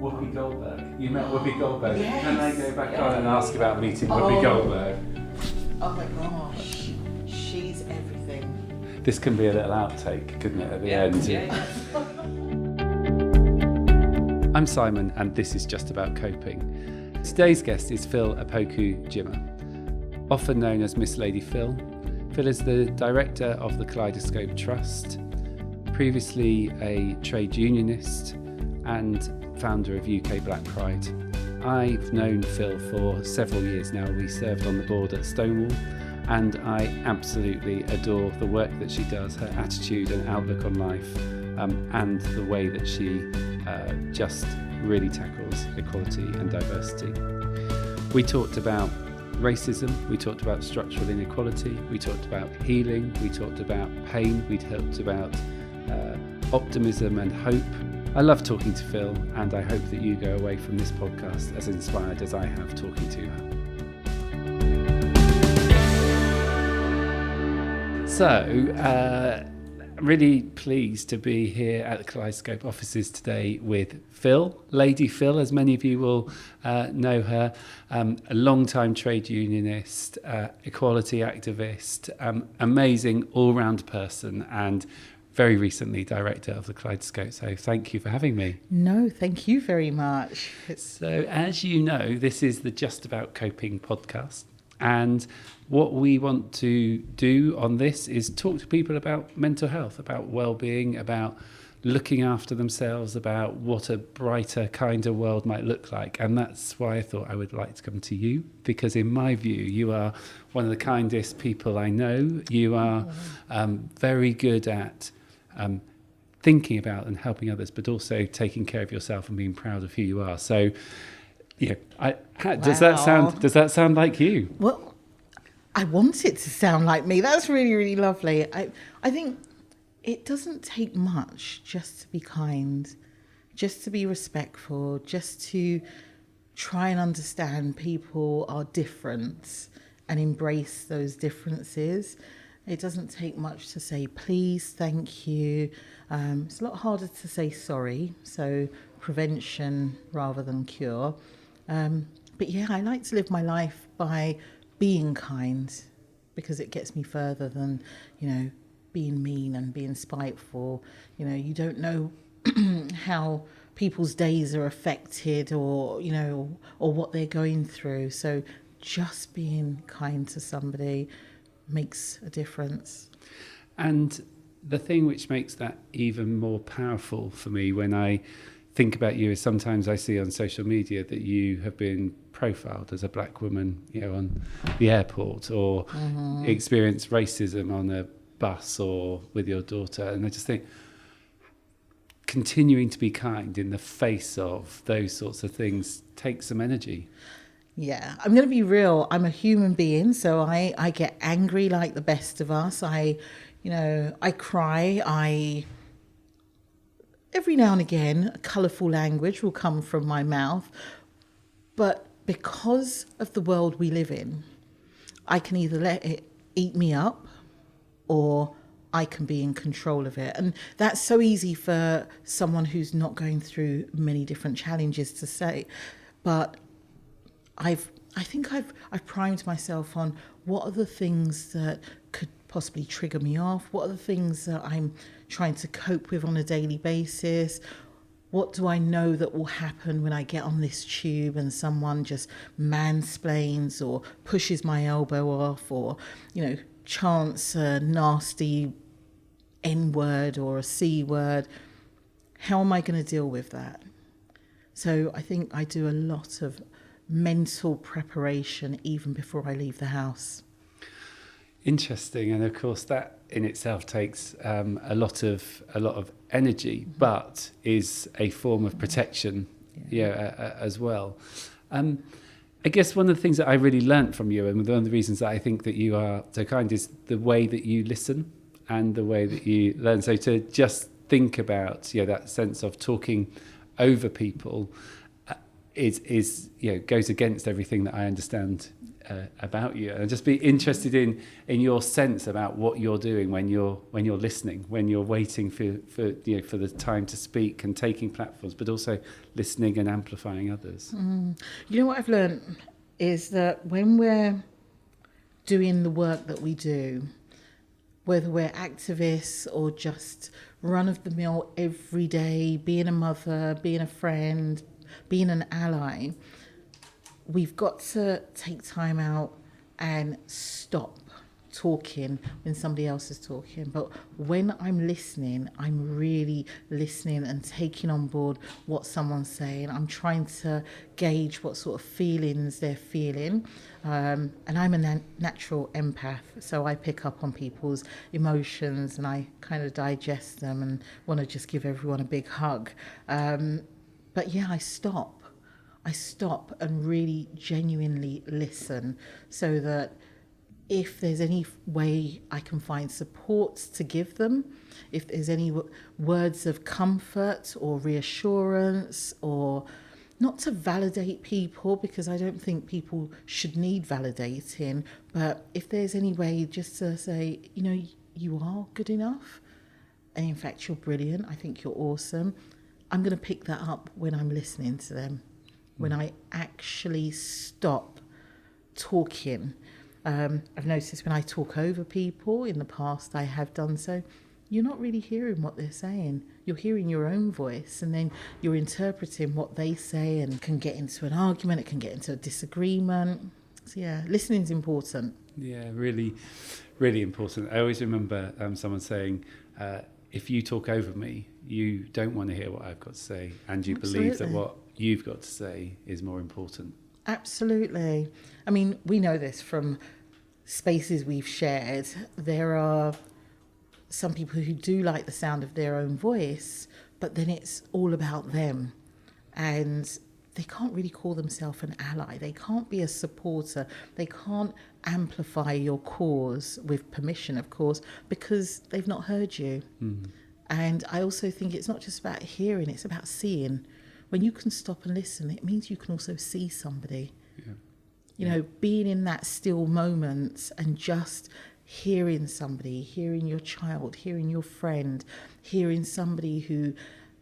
Whoopi Goldberg. You met Whoopi Goldberg. Yes. Can I go back on and ask about meeting Whoopi Goldberg? Oh my gosh, she's everything. This can be a little outtake, couldn't it, at the end? Yeah. I'm Simon, and this is Just About Coping. Today's guest is Phyll Opoku-Gyimah, often known as Miss Lady Phyll. Phyll is the director of the Kaleidoscope Trust, previously a trade unionist and founder of UK Black Pride. I've known Phyll for several years now. We served on the board at Stonewall, and I absolutely adore the work that she does, her attitude and outlook on life, and the way that she just really tackles equality and diversity. We talked about racism, we talked about structural inequality, we talked about healing, we talked about pain, we talked about optimism and hope. I love talking to Phyll, and I hope that you go away from this podcast as inspired as I have talking to her. So, really pleased to be here at the Kaleidoscope offices today with Phyll, Lady Phyll, as many of you will know her, a long-time trade unionist, equality activist, amazing all-round person, and very recently director of the Kaleidoscope. So thank you for having me. No, thank you very much. So as you know, this is the Just About Coping podcast. And what we want to do on this is talk to people about mental health, about well-being, about looking after themselves, about what a brighter, kinder world might look like. And that's why I thought I would like to come to you, because in my view, you are one of the kindest people I know. You are very good at thinking about and helping others, but also taking care of yourself and being proud of who you are. So, yeah, does that sound like you? Well, I want it to sound like me. That's really, really lovely. I think it doesn't take much just to be kind, just to be respectful, just to try and understand people are different and embrace those differences. It doesn't take much to say please, thank you. It's a lot harder to say sorry, so prevention rather than cure. But yeah, I like to live my life by being kind, because it gets me further than, being mean and being spiteful. You don't know how people's days are affected or what they're going through. So just being kind to somebody makes a difference. And the thing which makes that even more powerful for me when I think about you is sometimes I see on social media that you have been profiled as a black woman, on the airport, or experienced racism on a bus or with your daughter. And I just think continuing to be kind in the face of those sorts of things takes some energy. Yeah, I'm going to be real. I'm a human being, so I get angry like the best of us. I cry. Every now and again, a colourful language will come from my mouth. But because of the world we live in, I can either let it eat me up or I can be in control of it. And that's so easy for someone who's not going through many different challenges to say. But I think I've primed myself on what are the things that could possibly trigger me off, what are the things that I'm trying to cope with on a daily basis, what do I know that will happen when I get on this tube and someone just mansplains or pushes my elbow off or, chants a nasty N-word or a C-word. How am I going to deal with that? So I think I do a lot of mental preparation even before I leave the house. Interesting, and of course that in itself takes a lot of energy, but is a form of protection, as well. I guess one of the things that I really learnt from you, and one of the reasons that I think that you are so kind, is the way that you listen and the way that you learn. So to just think about that sense of talking over people is goes against everything that I understand about you, and just be interested in your sense about what you're doing when you're listening, when you're waiting for the time to speak and taking platforms, but also listening and amplifying others. You know what I've learned is that when we're doing the work that we do, whether we're activists or just run-of-the-mill every day, being a mother, being a friend, being an ally, we've got to take time out and stop talking when somebody else is talking. But when I'm listening, I'm really listening and taking on board what someone's saying. I'm trying to gauge what sort of feelings they're feeling. And I'm a natural empath, so I pick up on people's emotions and I kind of digest them and want to just give everyone a big hug. But yeah, I stop and really genuinely listen, so that if there's any way I can find support to give them, if there's any words of comfort or reassurance, or not to validate people, because I don't think people should need validating, but if there's any way just to say, you are good enough, and in fact you're brilliant, I think you're awesome, I'm going to pick that up when I'm listening to them, when I actually stop talking. I've noticed when I talk over people, in the past I have done so, you're not really hearing what they're saying. You're hearing your own voice, and then you're interpreting what they say, and can get into an argument, it can get into a disagreement. So yeah, listening is important. Yeah, really, really important. I always remember someone saying, if you talk over me, you don't want to hear what I've got to say, and you believe that what you've got to say is more important. Absolutely. I mean, we know this from spaces we've shared. There are some people who do like the sound of their own voice, but then it's all about them. And they can't really call themselves an ally. They can't be a supporter. They can't amplify your cause with permission, of course, because they've not heard you. Mm. And I also think it's not just about hearing, it's about seeing. When you can stop and listen, it means you can also see somebody. Yeah. Being in that still moment and just hearing somebody, hearing your child, hearing your friend, hearing somebody who,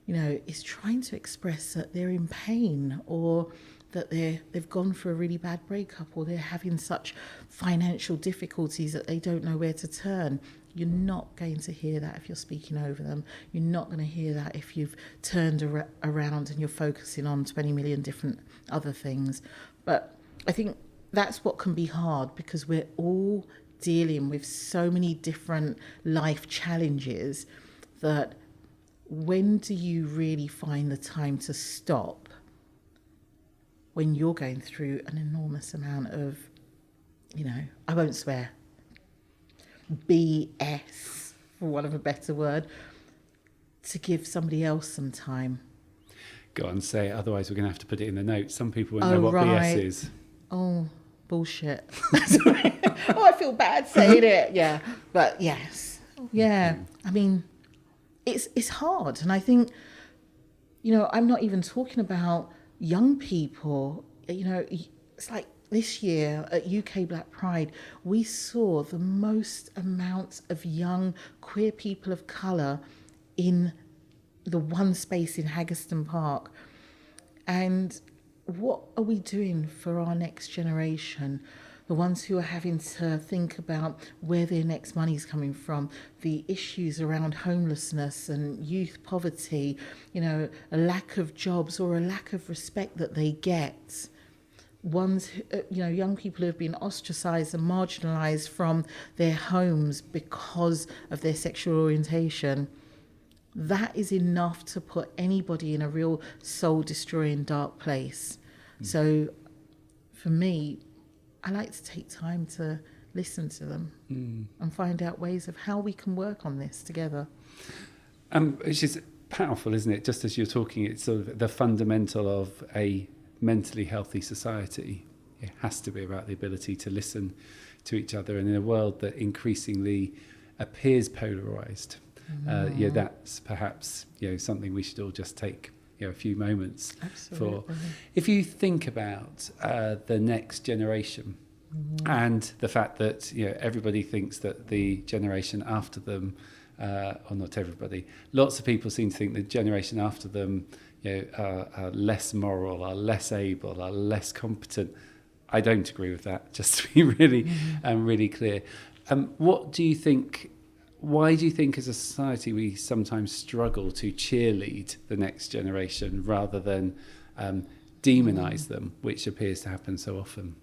is trying to express that they're in pain, or that they've gone for a really bad breakup, or they're having such financial difficulties that they don't know where to turn. You're not going to hear that if you're speaking over them. You're not going to hear that if you've turned around and you're focusing on 20 million different other things. But I think that's what can be hard, because we're all dealing with so many different life challenges, that when do you really find the time to stop when you're going through an enormous amount of, I won't swear, BS, for want of a better word, to give somebody else some time? Go on, say it, otherwise we're going to have to put it in the notes. Some people won't know what BS is. Oh, bullshit. Oh, I feel bad saying it. Yeah, but yes. Yeah, I mean, it's hard. And I think, I'm not even talking about young people. It's like this year at UK Black Pride, we saw the most amount of young queer people of colour in the one space in Haggerston Park. And what are we doing for our next generation? The ones who are having to think about where their next money's coming from, the issues around homelessness and youth poverty, a lack of jobs or a lack of respect that they get. Ones, young people who have been ostracised and marginalised from their homes because of their sexual orientation. That is enough to put anybody in a real soul-destroying dark place. So for me, I like to take time to listen to them and find out ways of how we can work on this together. Which is powerful, isn't it? Just as you're talking, it's sort of the fundamental of a mentally healthy society. It has to be about the ability to listen to each other, and in a world that increasingly appears polarised, that's perhaps something we should all just take a few moments for. If you think about the next generation, and the fact that everybody thinks that the generation after them, or not everybody, lots of people seem to think the generation after them are less moral, are less able, are less competent. I don't agree with that, just to be really clear. What do you think? Why do you think as a society we sometimes struggle to cheerlead the next generation rather than demonise them, which appears to happen so often?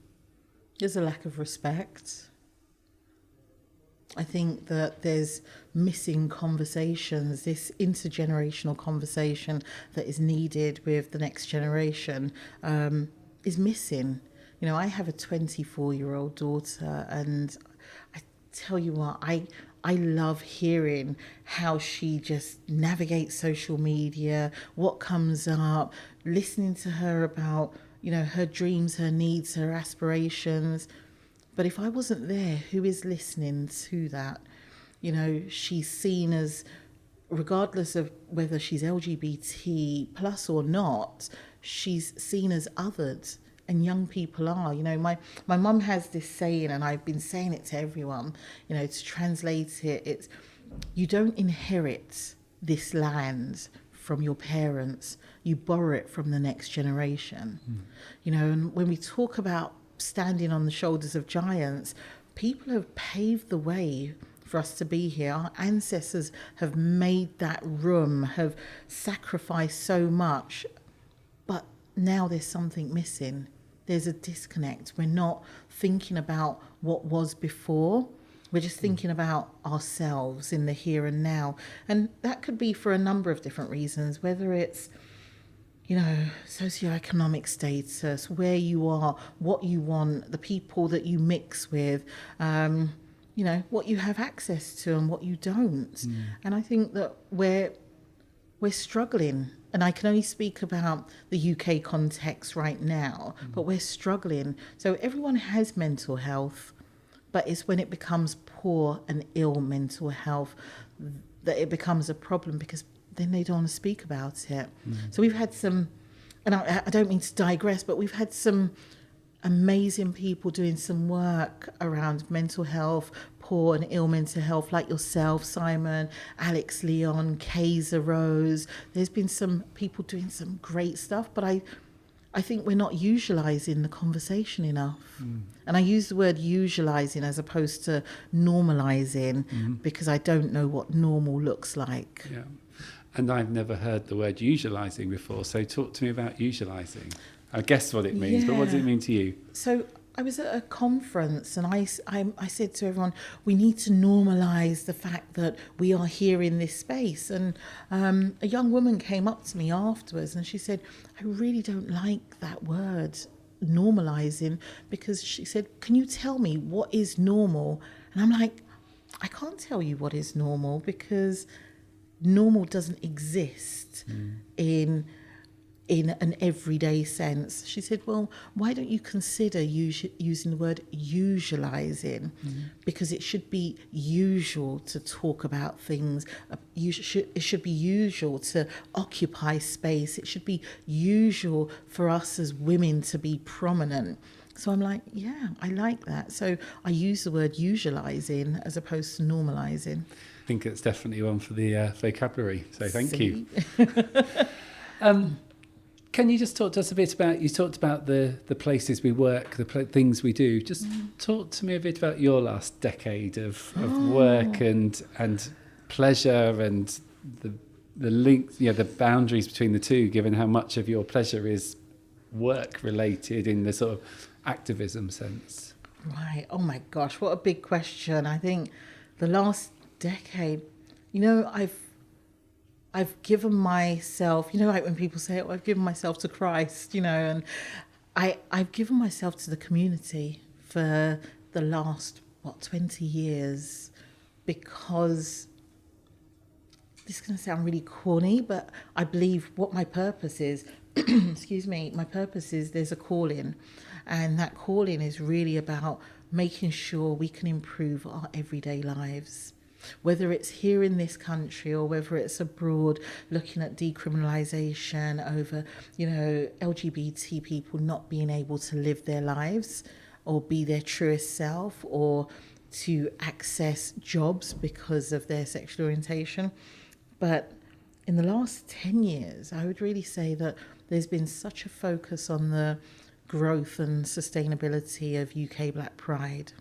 There's a lack of respect. I think that there's missing conversations, this intergenerational conversation that is needed with the next generation is missing. I have a 24-year-old daughter, and I tell you what, I love hearing how she just navigates social media, what comes up, listening to her about, her dreams, her needs, her aspirations. But if I wasn't there, who is listening to that? She's seen as, regardless of whether she's LGBT plus or not, she's seen as othered. And young people are. My mum has this saying, and I've been saying it to everyone, to translate it, it's, you don't inherit this land from your parents, you borrow it from the next generation. And when we talk about standing on the shoulders of giants, people have paved the way for us to be here. Our ancestors have made that room, have sacrificed so much, but now there's something missing. There's a disconnect. We're not thinking about what was before. We're just thinking about ourselves in the here and now. And that could be for a number of different reasons, whether it's, socioeconomic status, where you are, what you want, the people that you mix with, what you have access to and what you don't. And I think that we're struggling. And I can only speak about the UK context right now, but we're struggling. So everyone has mental health, but it's when it becomes poor and ill mental health that it becomes a problem, because then they don't want to speak about it. So we've had some, and I don't mean to digress, but we've had some amazing people doing some work around mental health, poor and ill mental health, like yourself, Simon, Alex Leon, Kaiser Rose. There's been some people doing some great stuff, but I think we're not usualising the conversation enough. And I use the word usualising as opposed to normalising, because I don't know what normal looks like. Yeah. And I've never heard the word usualising before, so talk to me about usualising. I guess what it means, but what does it mean to you? So I was at a conference, and I said to everyone, we need to normalise the fact that we are here in this space. And a young woman came up to me afterwards, and she said, I really don't like that word, normalising, because she said, can you tell me what is normal? And I'm like, I can't tell you what is normal, because normal doesn't exist in an everyday sense. She said, well, why don't you consider using the word usualising? Because it should be usual to talk about things. It should be usual to occupy space. It should be usual for us as women to be prominent. So I'm like, yeah, I like that. So I use the word usualising as opposed to normalising. I think it's definitely one for the vocabulary, so thank you. Can you just talk to us a bit about, you talked about the places we work, the things we do. Just talk to me a bit about your last decade of work and pleasure, and the link, the boundaries between the two, given how much of your pleasure is work related in the sort of activism sense. Right. Oh my gosh, what a big question. I think the last decade, I've given myself, like when people say, I've given myself to Christ, and I've given myself to the community for the last, 20 years, because this is going to sound really corny, but I believe what my purpose is, my purpose is there's a calling, and that calling is really about making sure we can improve our everyday lives. Whether it's here in this country or whether it's abroad, looking at decriminalisation over, LGBT people not being able to live their lives, or be their truest self, or to access jobs because of their sexual orientation. But in the last 10 years, I would really say that there's been such a focus on the growth and sustainability of UK Black Pride.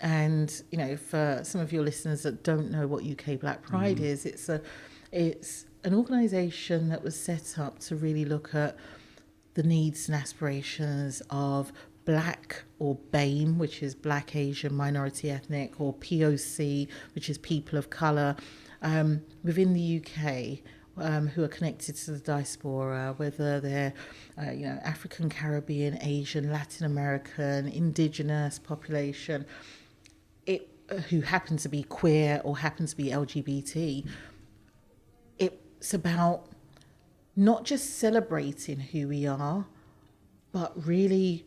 And, for some of your listeners that don't know what UK Black Pride is, it's an organisation that was set up to really look at the needs and aspirations of Black, or BAME, which is Black, Asian, Minority Ethnic, or POC, which is people of colour, within the UK, who are connected to the diaspora, whether they're African, Caribbean, Asian, Latin American, Indigenous population, who happen to be queer or happen to be LGBT. It's about not just celebrating who we are, but really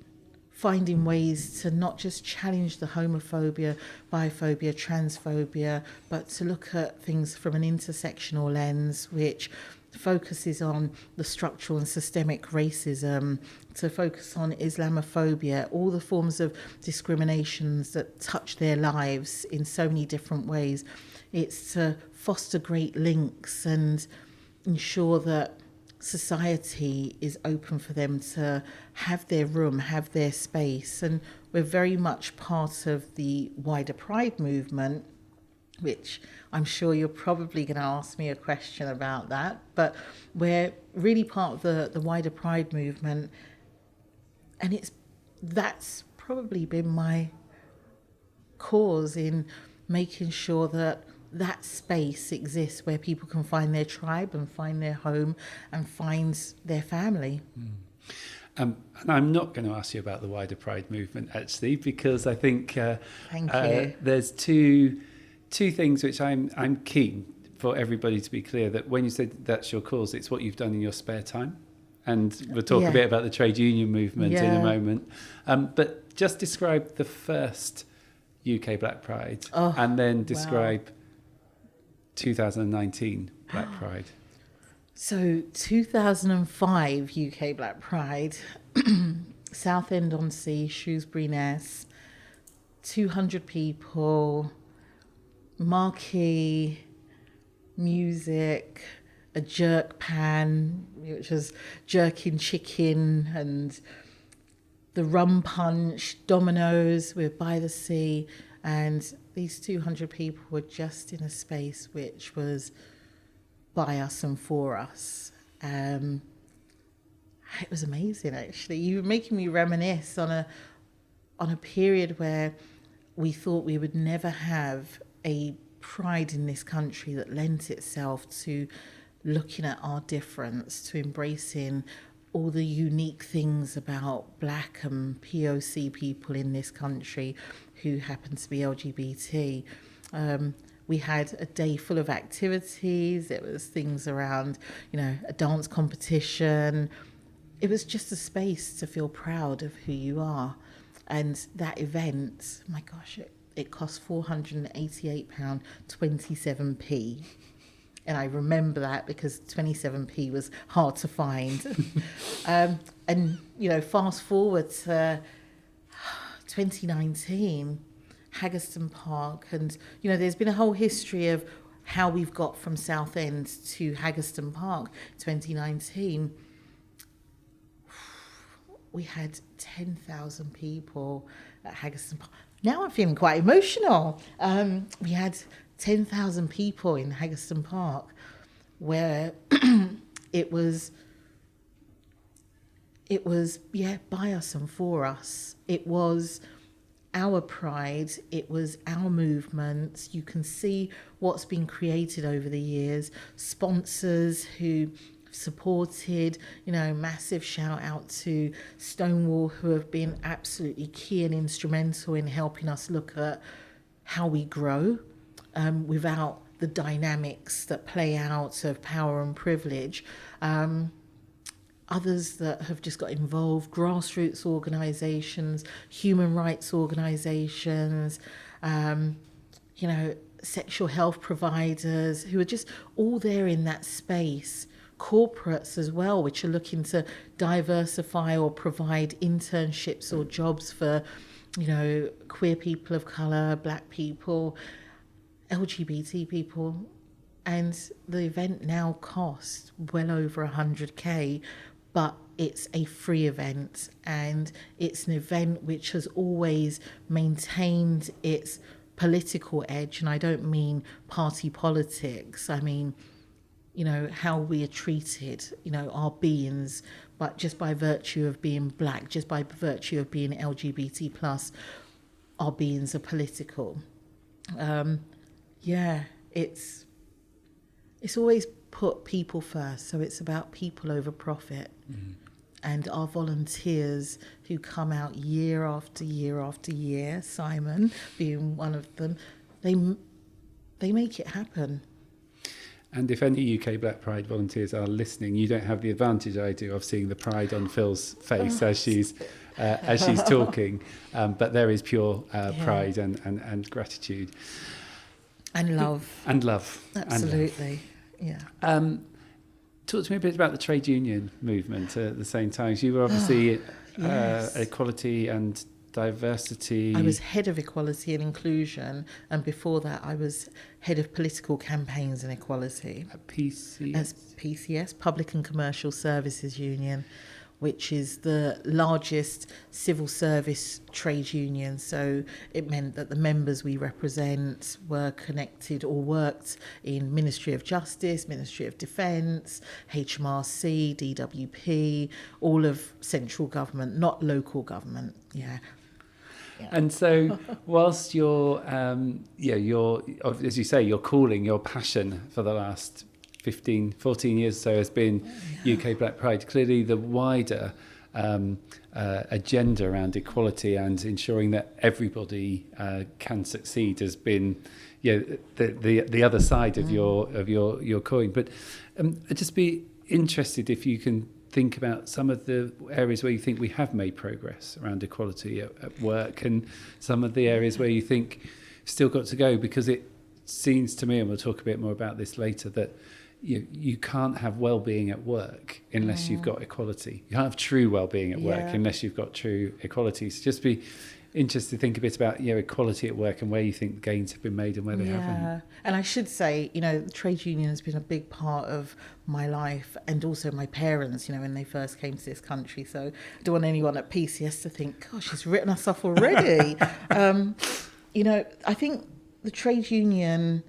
finding ways to not just challenge the homophobia, biphobia, transphobia, but to look at things from an intersectional lens, which focuses on the structural and systemic racism, to focus on Islamophobia, all the forms of discriminations that touch their lives in so many different ways. It's to foster great links and ensure that society is open for them to have their room, have their space. And we're very much part of the wider Pride movement, which I'm sure you're probably going to ask me a question about that, but we're really part of the wider Pride movement. And that's probably been my cause in making sure that space exists where people can find their tribe and find their home and find their family. And I'm not going to ask you about the wider Pride movement, actually, because I think Thank you. There's two things which I'm keen for everybody to be clear that when you said that's your cause, it's what you've done in your spare time. And we'll talk a bit about the trade union movement in a moment. But just describe the first UK Black Pride and then describe 2019 Black Pride. So 2005 UK Black Pride, Southend-on-Sea, Shrewsbury-Ness, 200 people, marquee, music, a jerk pan, which was jerking chicken, and the rum punch, dominoes, we're by the sea, and these 200 people were just in a space which was by us and for us. It was amazing, actually. You were making me reminisce on a period where we thought we would never have a pride in this country that lent itself to looking at our difference, to embracing all the unique things about Black and POC people in this country who happen to be LGBT. We had a day full of activities. There was things around, a dance competition. It was just a space to feel proud of who you are. And that event, my gosh, it cost £488, 27p. And I remember that because 27p was hard to find. And, fast forward to 2019, Haggerston Park. And, there's been a whole history of how we've got from Southend to Haggerston Park. 2019, we had 10,000 people at Haggerston Park. Now I'm feeling quite emotional. We had 10,000 people in Haggerston Park, where it was by us and for us. It was our pride, it was our movement. You can see what's been created over the years. Sponsors who supported, massive shout out to Stonewall, who have been absolutely key and instrumental in helping us look at how we grow without the dynamics that play out of power and privilege. Others that have just got involved, grassroots organisations, human rights organisations, sexual health providers who are just all there in that space. Corporates as well, which are looking to diversify or provide internships or jobs for queer people of colour, black people, LGBT people. And the event now costs well over 100K, but it's a free event, and it's an event which has always maintained its political edge. And I don't mean party politics. I mean, how we are treated, our beings, but just by virtue of being black, just by virtue of being LGBT plus, our beings are political. It's always put people first, so it's about people over profit. Mm-hmm. And our volunteers who come out year after year after year, Simon being one of them, they make it happen. And if any UK Black Pride volunteers are listening, you don't have the advantage I do of seeing the pride on Phil's face as she's talking, but there is pure pride and gratitude. And love. And love. Absolutely, yeah. Talk to me a bit about the trade union movement at the same time. You were obviously equality and diversity. I was head of equality and inclusion, and before that I was head of political campaigns and equality. At PCS? As PCS, Public and Commercial Services Union, which is the largest civil service trade union. So it meant that the members we represent were connected or worked in Ministry of Justice, Ministry of Defence, HMRC, DWP, all of central government, not local government. Yeah. And so whilst you're, as you say, your calling, your passion for the last 14 years or so has been UK Black Pride, clearly the wider agenda around equality and ensuring that everybody can succeed has been the other side of your coin. But I'd just be interested if you can think about some of the areas where you think we have made progress around equality at work, and some of the areas where you think still got to go, because it seems to me, and we'll talk a bit more about this later, that you can't have well-being at work unless you've got equality. You can't have true well-being at work unless you've got true equality. So just be interested to think a bit about equality at work and where you think gains have been made and where they haven't. And I should say, the trade union has been a big part of my life, and also my parents, when they first came to this country. So I don't want anyone at PCS to think, gosh, she's written us off already. I think the trade union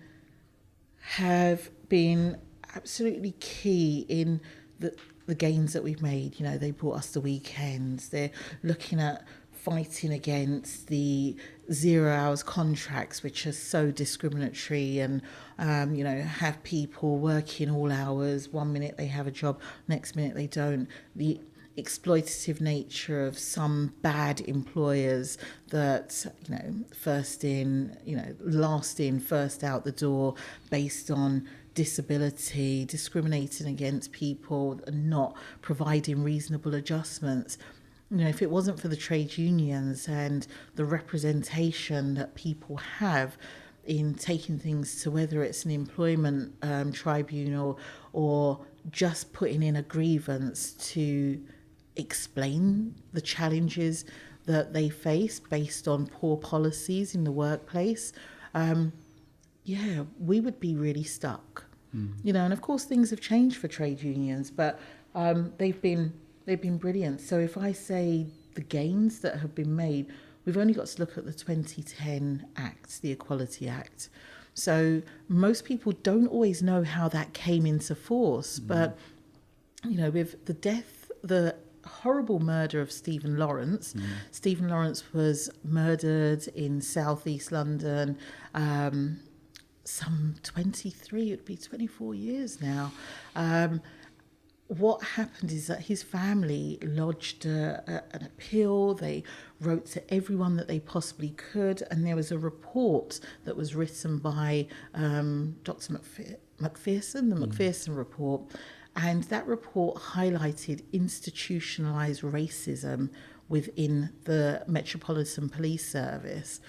have been absolutely key in the gains that we've made. They brought us the weekends. They're looking at fighting against the 0 hours contracts, which are so discriminatory, and have people working all hours. 1 minute they have a job, next minute they don't. The exploitative nature of some bad employers that, first in, last in, first out the door, based on disability, discriminating against people, and not providing reasonable adjustments. If it wasn't for the trade unions and the representation that people have in taking things to, whether it's an employment tribunal or just putting in a grievance to explain the challenges that they face based on poor policies in the workplace, we would be really stuck. And of course things have changed for trade unions, but they've been brilliant. So if I say the gains that have been made, we've only got to look at the 2010 Act, the Equality Act. So most people don't always know how that came into force, but with the horrible murder of Stephen Lawrence. Stephen Lawrence was murdered in southeast London, some 24 years now. What happened is that his family lodged an appeal. They wrote to everyone that they possibly could, and there was a report that was written by Dr. McPherson, the McPherson report, and that report highlighted institutionalised racism within the Metropolitan Police Service.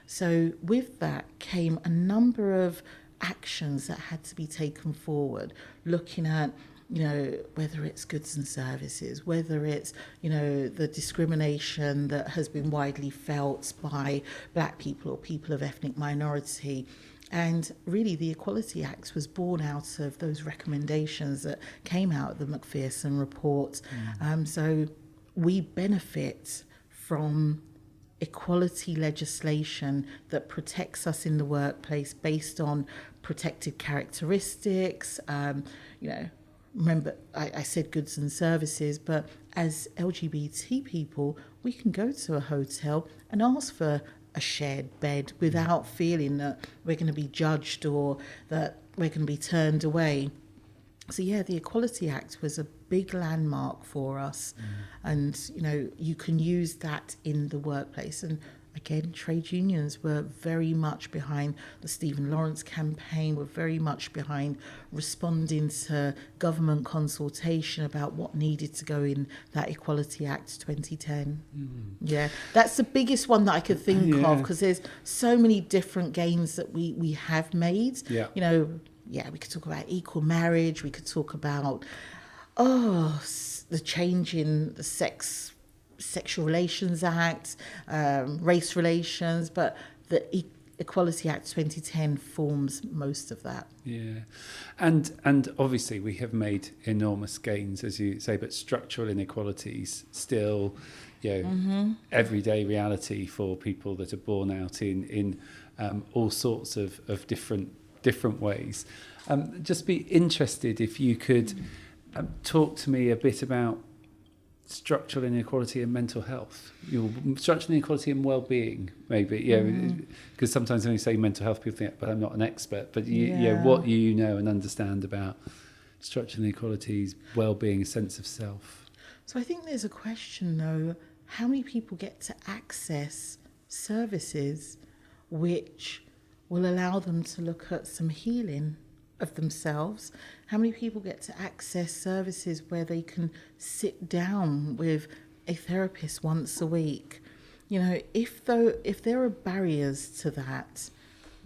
So with that came a number of actions that had to be taken forward, looking at whether it's goods and services, whether it's, the discrimination that has been widely felt by black people or people of ethnic minority. And really, the Equality Act was born out of those recommendations that came out of the Macpherson report. So we benefit from equality legislation that protects us in the workplace based on protected characteristics. Remember, I said goods and services, but as LGBT people, we can go to a hotel and ask for a shared bed without feeling that we're going to be judged or that we're going to be turned away. So yeah, the Equality Act was a big landmark for us. And, you can use that in the workplace. And again, trade unions were very much behind the Stephen Lawrence campaign, were very much behind responding to government consultation about what needed to go in that Equality Act 2010. Yeah, that's the biggest one that I could think of, because there's so many different gains that we have made. We could talk about equal marriage, we could talk about the change in the Sexual Relations Act, race relations, but the Equality Act 2010 forms most of that. Yeah, and obviously we have made enormous gains, as you say, but structural inequalities still, everyday reality for people that are born out in all sorts of different ways. Just be interested if you could talk to me a bit about structural inequality and mental health. Structural inequality and well-being, maybe. Because sometimes when you say mental health, people think, but I'm not an expert. But what you know and understand about structural inequalities, well-being, a sense of self. So I think there's a question, though, how many people get to access services which will allow them to look at some healing of themselves? How many people get to access services where they can sit down with a therapist once a week? If there are barriers to that,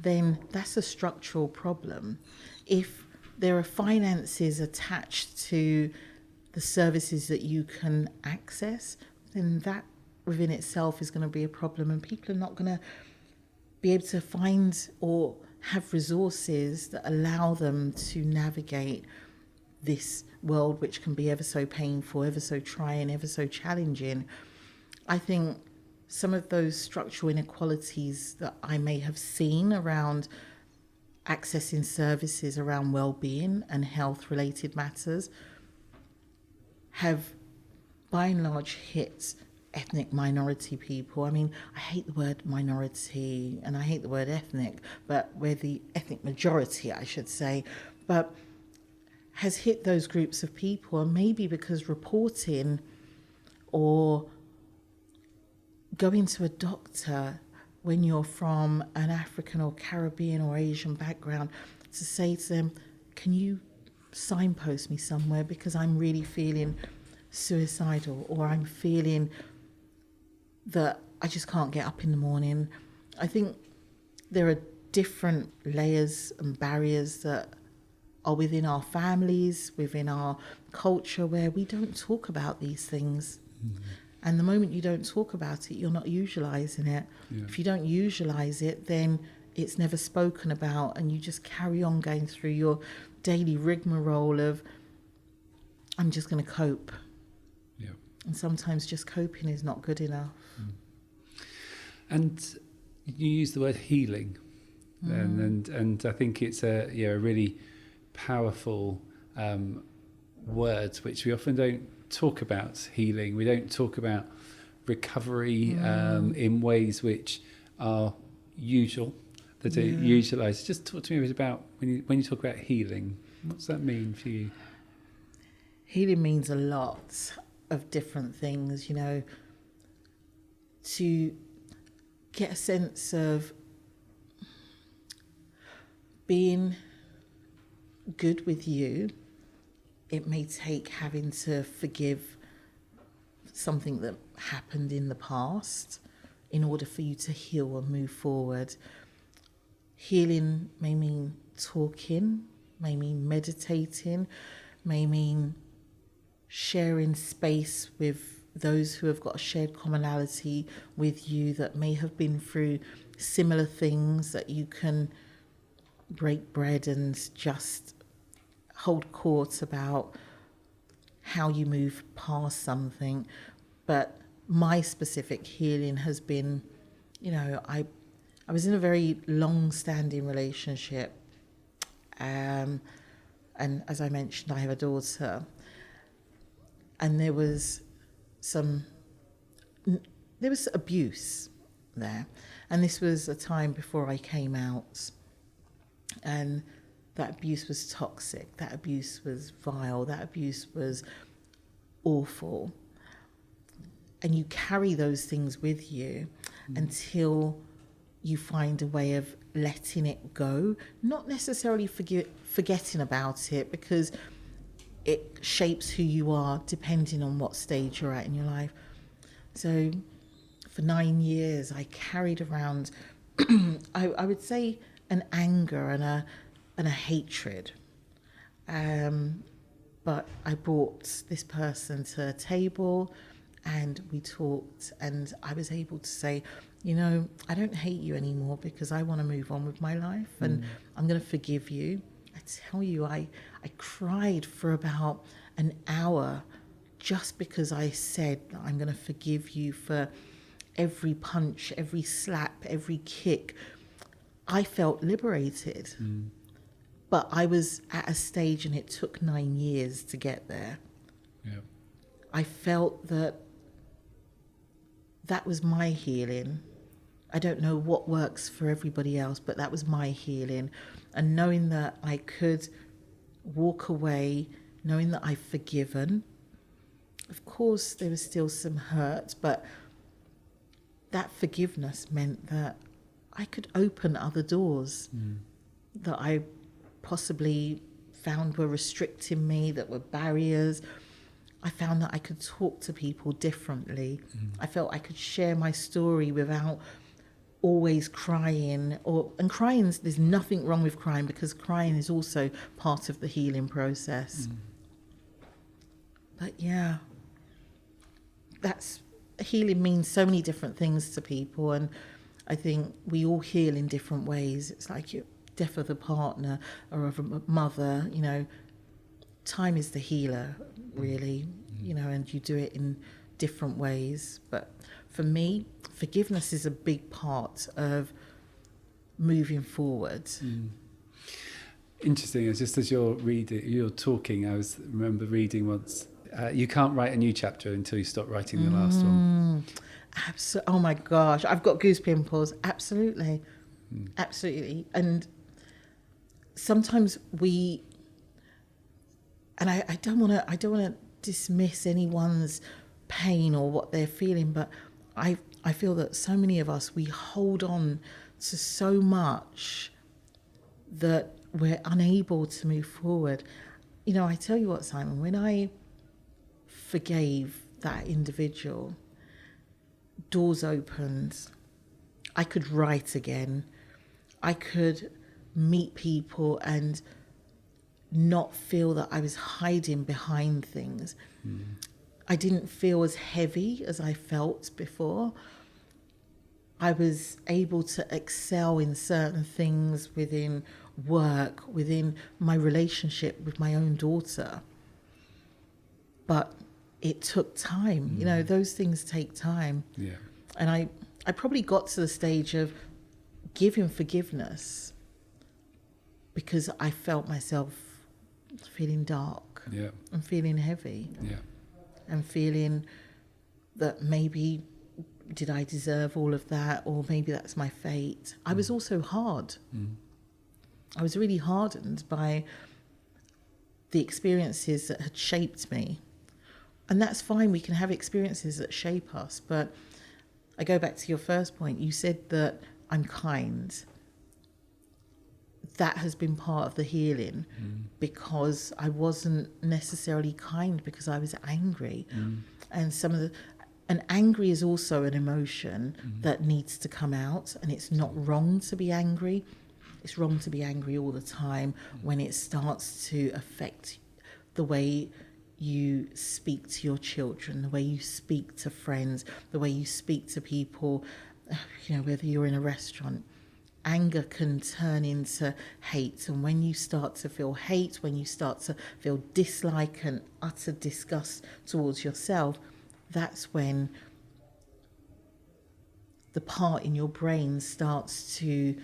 then that's a structural problem. If there are finances attached to the services that you can access, then that within itself is going to be a problem, and people are not going to be able to find or have resources that allow them to navigate this world, which can be ever so painful, ever so trying, ever so challenging. I think some of those structural inequalities that I may have seen around accessing services around well-being and health-related matters have by and large hit ethnic minority people. I mean, I hate the word minority and I hate the word ethnic, but we're the ethnic majority, I should say, but has hit those groups of people, and maybe because reporting or going to a doctor when you're from an African or Caribbean or Asian background to say to them, can you signpost me somewhere because I'm really feeling suicidal, or I'm feeling that I just can't get up in the morning. I think there are different layers and barriers that are within our families, within our culture, where we don't talk about these things. And the moment you don't talk about it, you're not usualising it. If you don't usualise it, then it's never spoken about, and you just carry on going through your daily rigmarole of, I'm just going to cope. And sometimes just coping is not good enough. And you use the word healing, and I think it's a really powerful word, which we often don't talk about. Healing, we don't talk about recovery in ways which are usual, that are usualised. Just talk to me a bit about when you talk about healing. What does that mean for you? Healing means a lot of different things, to get a sense of being good with you. It may take having to forgive something that happened in the past in order for you to heal and move forward. Healing may mean talking, may mean meditating, may mean sharing space with those who have got a shared commonality with you, that may have been through similar things, that you can break bread and just hold court about how you move past something. But my specific healing has been, I was in a very long-standing relationship, and as I mentioned, I have a daughter, and there was abuse there, and this was a time before I came out, and that abuse was toxic, that abuse was vile, that abuse was awful, and you carry those things with you until you find a way of letting it go, not necessarily forgetting about it, because it shapes who you are depending on what stage you're at in your life. So for 9 years, I carried around, I would say, an anger and a hatred. But I brought this person to a table and we talked, and I was able to say, I don't hate you anymore because I want to move on with my life, and I'm going to forgive you. I tell you, I cried for about an hour just because I said that I'm going to forgive you for every punch, every slap, every kick. I felt liberated. But I was at a stage, and it took 9 years to get there. Yeah. I felt that was my healing. I don't know what works for everybody else, but that was my healing. And knowing that I could walk away, knowing that I've forgiven. Of course, there was still some hurt, but that forgiveness meant that I could open other doors that I possibly found were restricting me, that were barriers. I found that I could talk to people differently. I felt I could share my story without always crying. And crying, there's nothing wrong with crying, because crying is also part of the healing process. But yeah, healing means so many different things to people, and I think we all heal in different ways. It's like your death of a partner or of a mother, time is the healer, really, and you do it in different ways. But for me, forgiveness is a big part of moving forward. Interesting. It's just as you're talking, I remember reading once, you can't write a new chapter until you stop writing the last one. Oh my gosh, I've got goose pimples. Absolutely. Absolutely. And sometimes I don't want to dismiss anyone's pain or what they're feeling, but I feel that so many of us, we hold on to so much that we're unable to move forward. I tell you what, Simon, when I forgave that individual, doors opened. I could write again. I could meet people and not feel that I was hiding behind things. I didn't feel as heavy as I felt before. I was able to excel in certain things within work, within my relationship with my own daughter. But it took time. Those things take time. Yeah. And I probably got to the stage of giving forgiveness because I felt myself feeling dark and feeling heavy and feeling that maybe did I deserve all of that, or maybe that's my fate. I was also hard. I was really hardened by the experiences that had shaped me. And that's fine, we can have experiences that shape us, but I go back to your first point. You said that I'm kind. That has been part of the healing because I wasn't necessarily kind because I was angry. And angry is also an emotion that needs to come out, and it's not wrong to be angry. It's wrong to be angry all the time when it starts to affect the way you speak to your children, the way you speak to friends, the way you speak to people, whether you're in a restaurant. Anger can turn into hate. And when you start to feel hate, when you start to feel dislike and utter disgust towards yourself, that's when the part in your brain starts to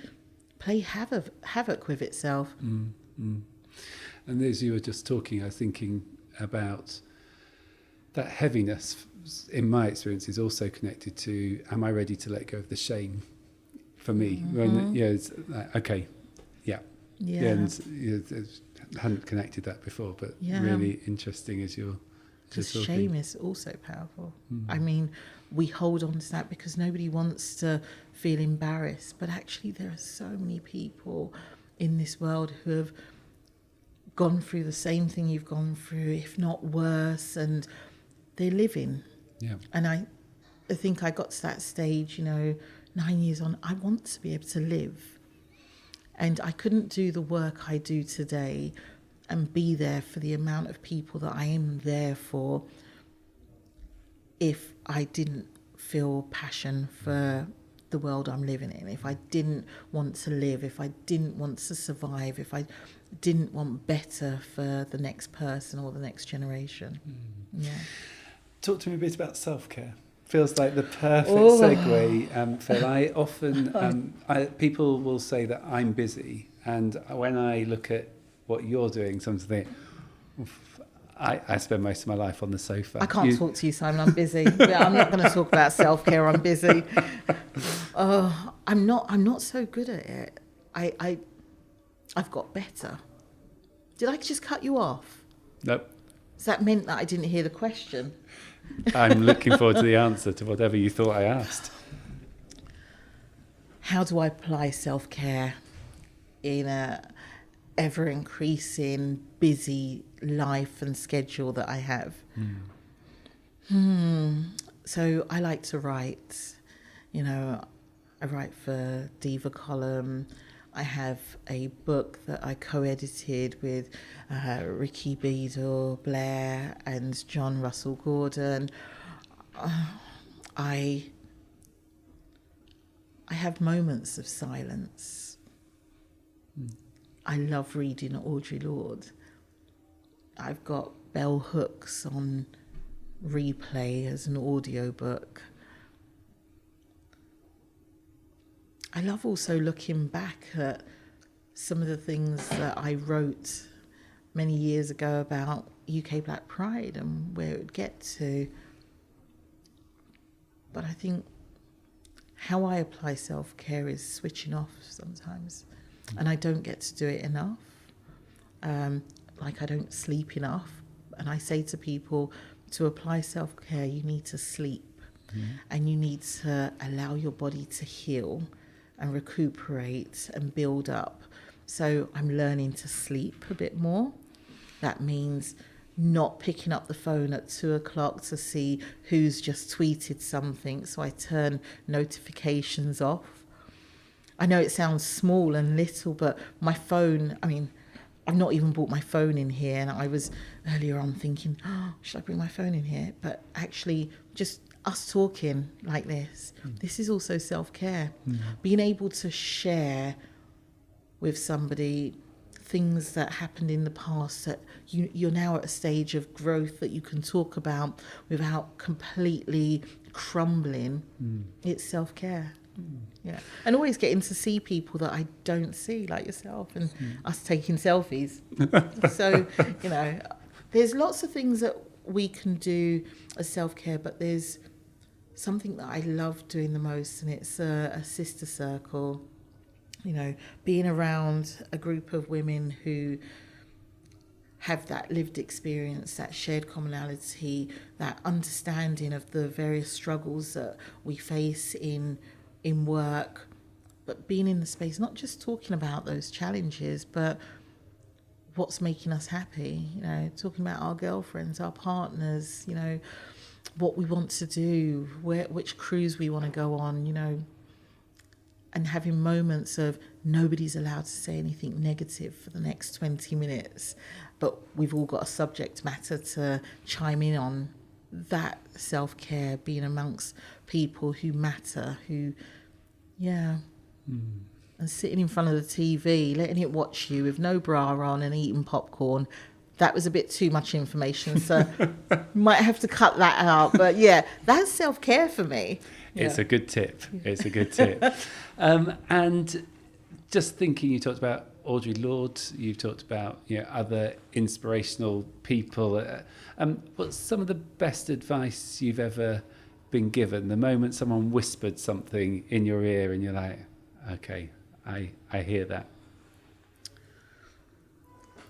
play havoc with itself. And as you were just talking, I was thinking about that heaviness, in my experience, is also connected to, am I ready to let go of the shame? For me, when it's like, okay, and hadn't connected that before, but really interesting as you're talking. Shame is also powerful. I mean, we hold on to that because nobody wants to feel embarrassed, but actually there are so many people in this world who have gone through the same thing you've gone through, if not worse, and they're living. Yeah. And I think I got to that stage, 9 years on, I want to be able to live. And I couldn't do the work I do today and be there for the amount of people that I am there for if I didn't feel passion for the world I'm living in, if I didn't want to live, if I didn't want to survive, if I didn't want better for the next person or the next generation. Yeah. Talk to me a bit about self-care. Feels like the perfect segue, Phyll. I often, people will say that I'm busy, and when I look at what you're doing, sometimes I spend most of my life on the sofa. I can't talk to you, Simon. I'm busy. I'm not going to talk about self-care. I'm busy. I'm not so good at it. I've got better. Did I just cut you off? Nope. Does that mean that I didn't hear the question? I'm looking forward to the answer to whatever you thought I asked. How do I apply self-care in a ever-increasing busy life and schedule that I have? So I like to write. I write for Diva Column. I have a book that I co-edited with Ricky Beadle, Blair and John Russell Gordon. I have moments of silence. I love reading Audre Lorde. I've got Bell Hooks on replay as an audiobook. I love also looking back at some of the things that I wrote many years ago about UK Black Pride and where it would get to. But I think how I apply self-care is switching off sometimes. And I don't get to do it enough. Like I don't sleep enough. And I say to people, to apply self-care, you need to sleep. And you need to allow your body to heal and recuperate and build up. So I'm learning to sleep a bit more. That means not picking up the phone at 2:00 to see who's just tweeted something. So I turn notifications off. I know it sounds small and little, but my phone, I've not even brought my phone in here. And I was earlier on thinking, should I bring my phone in here? But actually just us talking like this is also self-care. Being able to share with somebody things that happened in the past that you're now at a stage of growth that you can talk about without completely crumbling. It's self-care. Yeah, and always getting to see people that I don't see, like yourself, and us taking selfies. So, there's lots of things that we can do as self-care, but there's something that I love doing the most, and it's a sister circle. Being around a group of women who have that lived experience, that shared commonality, that understanding of the various struggles that we face in work, but being in the space, not just talking about those challenges, but what's making us happy, talking about our girlfriends, our partners, what we want to do, which cruise we want to go on, and having moments of nobody's allowed to say anything negative for the next 20 minutes, but we've all got a subject matter to chime in on. That self-care, being amongst people who matter, who, and sitting in front of the TV, letting it watch you with no bra on and eating popcorn. That was a bit too much information, so might have to cut that out. But yeah, that's self-care for me. It's a good tip. It's a good tip. And just thinking, you talked about Audre Lorde, you've talked about other inspirational people. What's some of the best advice you've ever been given? The moment someone whispered something in your ear and you're like, okay, I hear that.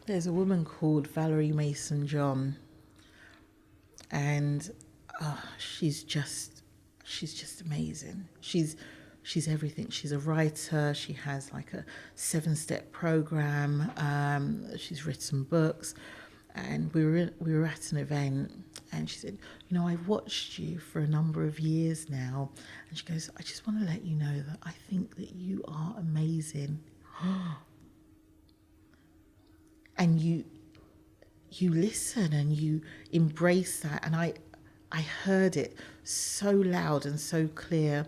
There's a woman called Valerie Mason-John, and she's just amazing. She's everything. She's a writer. She has like a 7-step program. She's written books, and we were at an event, and she said, I've watched you for a number of years now, and she goes, I just want to let you know that I think that you are amazing. And you listen and you embrace that, and I heard it so loud and so clear.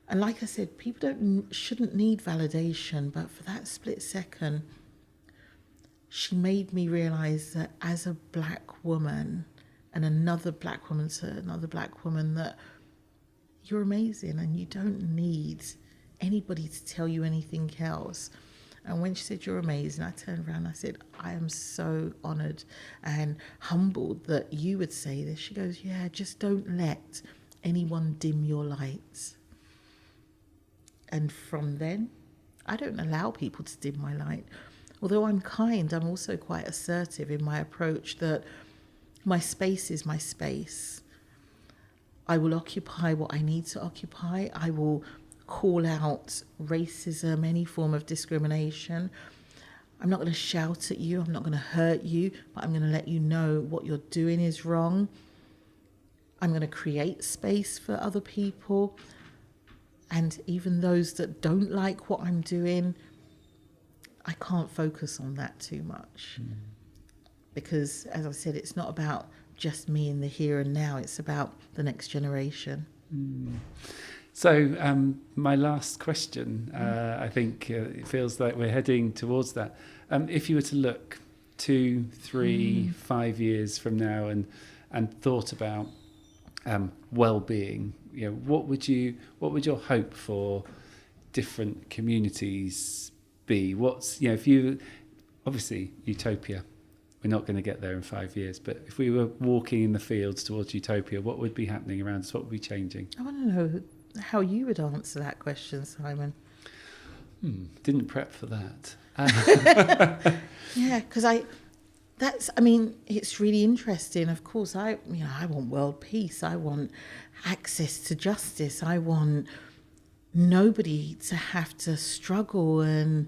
And like I said, people shouldn't need validation, but for that split second, she made me realise that as a black woman, and another black woman to another black woman, that you're amazing and you don't need anybody to tell you anything else. And when she said, you're amazing, I turned around and I said, I am so honoured and humbled that you would say this. She goes, yeah, just don't let anyone dim your lights. And from then, I don't allow people to dim my light. Although I'm kind, I'm also quite assertive in my approach that my space is my space. I will occupy what I need to occupy. I will call out racism, any form of discrimination. I'm not going to shout at you. I'm not going to hurt you, but I'm going to let you know what you're doing is wrong. I'm going to create space for other people. And even those that don't like what I'm doing, I can't focus on that too much. Because, as I said, it's not about just me in the here and now. It's about the next generation. So my last question, I think it feels like we're heading towards that. If you were to look 2, 3, 5 years from now and thought about well-being, what would your hope for different communities be? What's if you obviously utopia, we're not going to get there in 5 years, but if we were walking in the fields towards utopia, what would be happening around us? What would be changing? I want to know how you would answer that question, Simon. Didn't prep for that. Yeah, because it's really interesting. Of course, I want world peace. I want access to justice. I want nobody to have to struggle and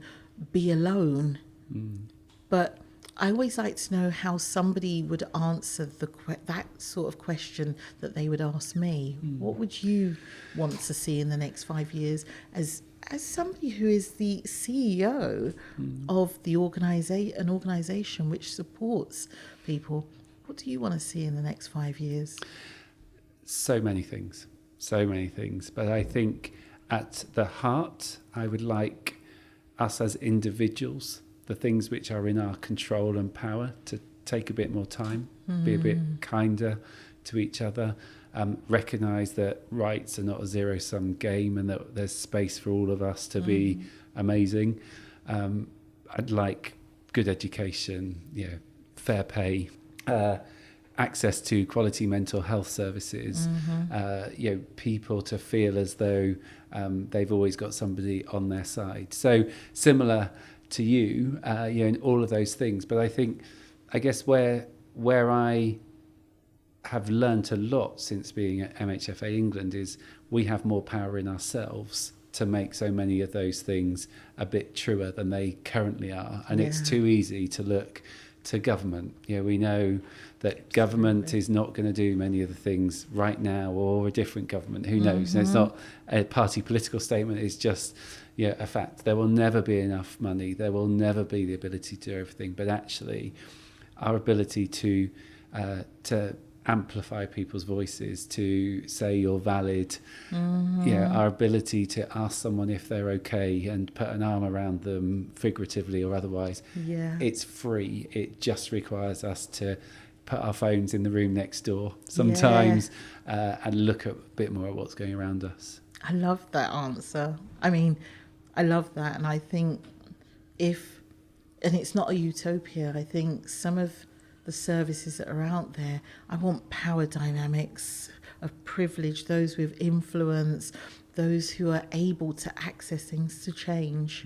be alone. But I always like to know how somebody would answer that sort of question that they would ask me. What would you want to see in the next 5 years as somebody who is the CEO of an organisation which supports people? What do you want to see in the next 5 years? So many things. But I think at the heart, I would like us as individuals, the things which are in our control and power, to take a bit more time, be a bit kinder to each other, recognise that rights are not a zero-sum game and that there's space for all of us to be amazing. I'd like good education, fair pay, access to quality mental health services, people to feel as though they've always got somebody on their side. So similar to you, in all of those things. But I guess where I have learnt a lot since being at MHFA England is we have more power in ourselves to make so many of those things a bit truer than they currently are. And it's too easy to look to government. We know that government is not going to do many of the things right now, or a different government, who knows. It's not a party political statement, it's just a fact. There will never be enough money, there will never be the ability to do everything, but actually our ability to amplify people's voices, to say you're valid, our ability to ask someone if they're okay and put an arm around them, figuratively or otherwise, it's free. It just requires us to put our phones in the room next door sometimes and look a bit more at what's going around us. I love that answer. I mean, I love that. And I think and it's not a utopia, I think some of the services that are out there, I want power dynamics of privilege, those with influence, those who are able to access things to change.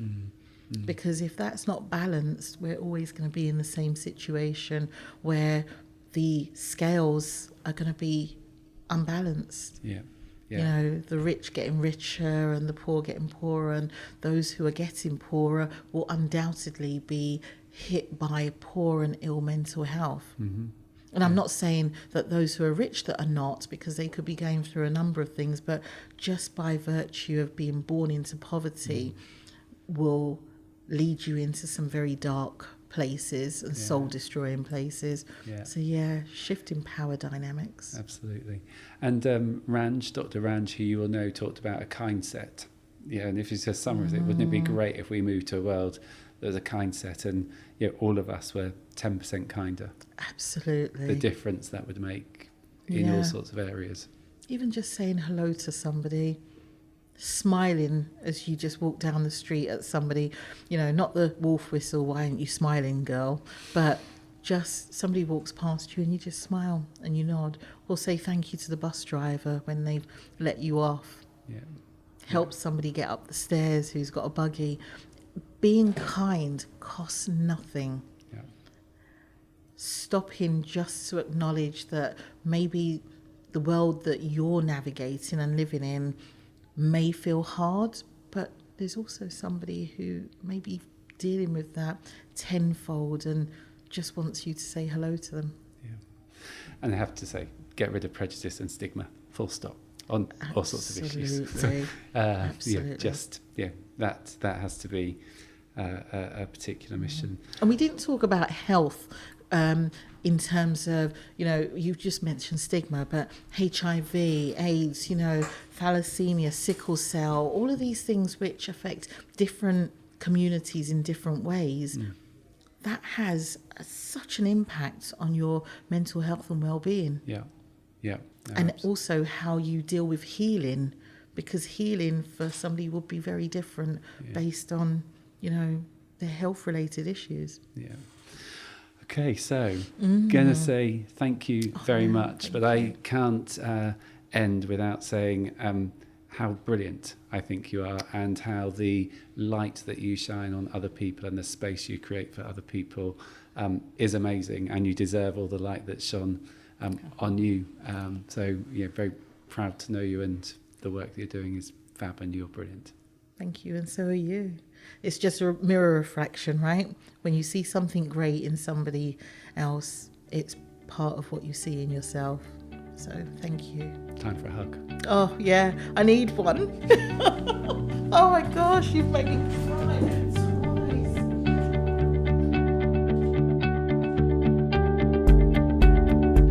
Because if that's not balanced, we're always going to be in the same situation where the scales are going to be unbalanced. The rich getting richer and the poor getting poorer, and those who are getting poorer will undoubtedly be hit by poor and ill mental health. And I'm not saying that those who are rich that are not, because they could be going through a number of things, but just by virtue of being born into poverty will lead you into some very dark places and soul destroying places. So shifting power dynamics. Absolutely. And Dr. Ranj, who you will know, talked about a kind set. And if it's a summary of it, wouldn't it be great if we moved to a world that was a kind set and all of us were 10% kinder? Absolutely. The difference that would make in all sorts of areas. Even just saying hello to somebody, smiling as you just walk down the street at somebody, not the wolf whistle, why aren't you smiling, girl, but just somebody walks past you and you just smile and you nod, or say thank you to the bus driver when they've let you off. Help somebody get up the stairs who's got a buggy. Being kind costs nothing. Stopping just to acknowledge that maybe the world that you're navigating and living in may feel hard, but there's also somebody who may be dealing with that tenfold and just wants you to say hello to them. And I have to say, get rid of prejudice and stigma, full stop, on all sorts of issues. Absolutely. That has to be a particular mission. And we didn't talk about health in terms of, you've just mentioned stigma, but HIV, AIDS, thalassemia, sickle cell, all of these things which affect different communities in different ways, that has such an impact on your mental health and well-being. And also how you deal with healing, because healing for somebody would be very different based on, their health-related issues. Okay, so gonna say thank you very much, but I can't end without saying how brilliant I think you are, and how the light that you shine on other people and the space you create for other people is amazing, and you deserve all the light that's shone on you. So very proud to know you, and the work that you're doing is fab, and you're brilliant. Thank you, and so are you. It's just a mirror reflection, right? When you see something great in somebody else, it's part of what you see in yourself. So thank you. Time for a hug. Oh, yeah, I need one. Oh my gosh, you've made me cry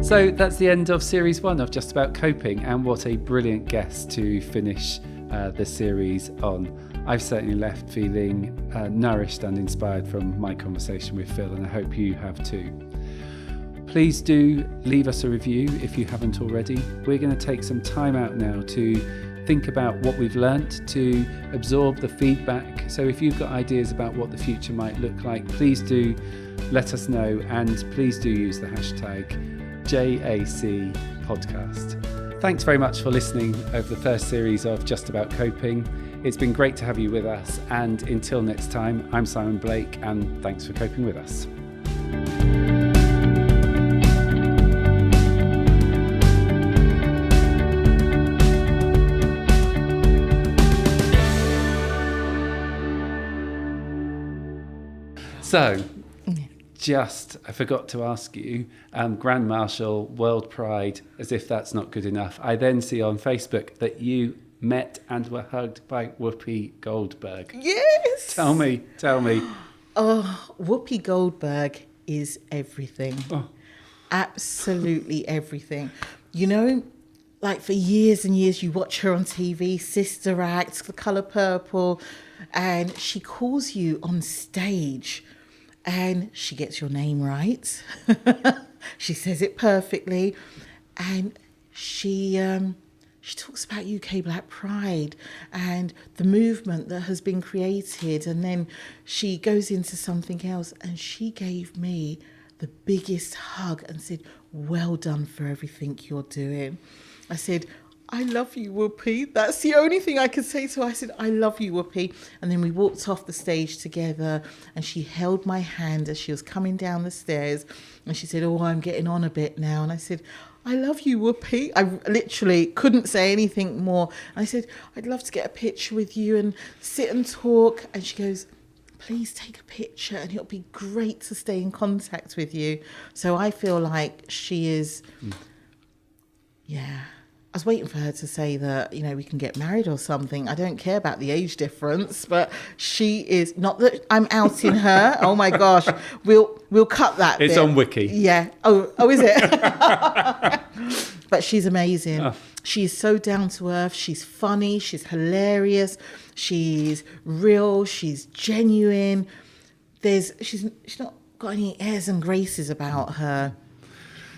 twice. So that's the end of series 1 of Just About Coping, and what a brilliant guest to finish the series on. I've certainly left feeling nourished and inspired from my conversation with Phyll, and I hope you have too. Please do leave us a review if you haven't already. We're going to take some time out now to think about what we've learnt, to absorb the feedback. So if you've got ideas about what the future might look like, please do let us know, and please do use the hashtag JACpodcast. Thanks very much for listening over the first series of Just About Coping. It's been great to have you with us, and until next time, I'm Simon Blake, and thanks for coping with us. So, I forgot to ask you, Grand Marshal, World Pride, as if that's not good enough. I then see on Facebook that you met and were hugged by Whoopi Goldberg. Yes! Tell me. Oh, Whoopi Goldberg is everything. Oh. Absolutely everything. You know, like for years and years, you watch her on TV, Sister Act, The Colour Purple, and she calls you on stage and she gets your name right. She says it perfectly. And she talks about UK Black Pride and the movement that has been created. And then she goes into something else, and she gave me the biggest hug and said, well done for everything you're doing. I said, I love you, Whoopi. That's the only thing I could say to her. I said, I love you, Whoopi. And then we walked off the stage together, and she held my hand as she was coming down the stairs. And she said, oh, I'm getting on a bit now. And I said, I love you, Whoopi. I literally couldn't say anything more. And I said, I'd love to get a picture with you and sit and talk. And she goes, please take a picture, and it'll be great to stay in contact with you. So I feel like she is, yeah. I was waiting for her to say that, you know, we can get married or something. I don't care about the age difference, but she is, not that I'm outing her. Oh my gosh. We'll cut that It's bit. on Wiki. Yeah. Oh, is it? But she's amazing. Oh. She's so down to earth. She's funny. She's hilarious. She's real. She's genuine. She's not got any airs and graces about her.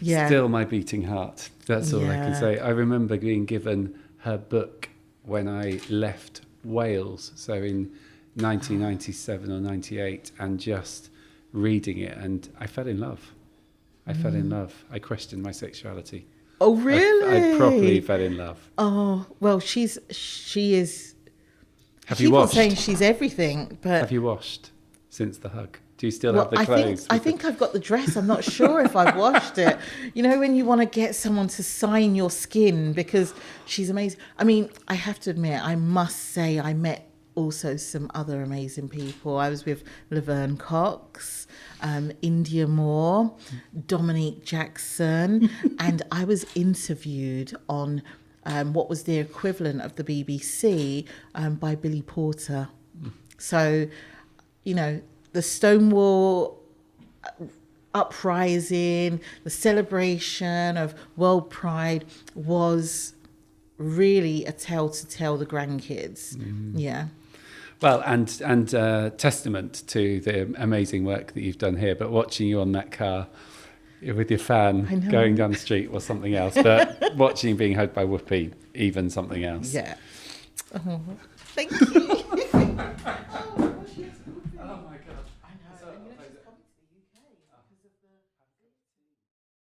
Yeah. Still my beating heart. That's all I can Yeah. say. I remember being given her book when I left Wales, so in 1997 or 98, and just reading it, and I fell in love. I fell in love. I questioned my sexuality. Oh, really? I properly fell in love. Oh, well, she is. Have She you keeps on washed? saying she's everything, but Have you washed since the hug? Do you still have the I clothes? think I've got the dress. I'm not sure if I've washed it. You know, when you want to get someone to sign your skin, because she's amazing. I mean, I have to admit, I must say, I met also some other amazing people. I was with Laverne Cox, India Moore, Dominique Jackson, and I was interviewed on what was the equivalent of the BBC by Billy Porter. So, you know, the Stonewall uprising, the celebration of World Pride was really a tale to tell the grandkids. Yeah. Well, and testament to the amazing work that you've done here. But watching you on that car with your fan going down the street was something else. But watching you being hugged by Whoopi, even something else. Yeah. Oh, thank you.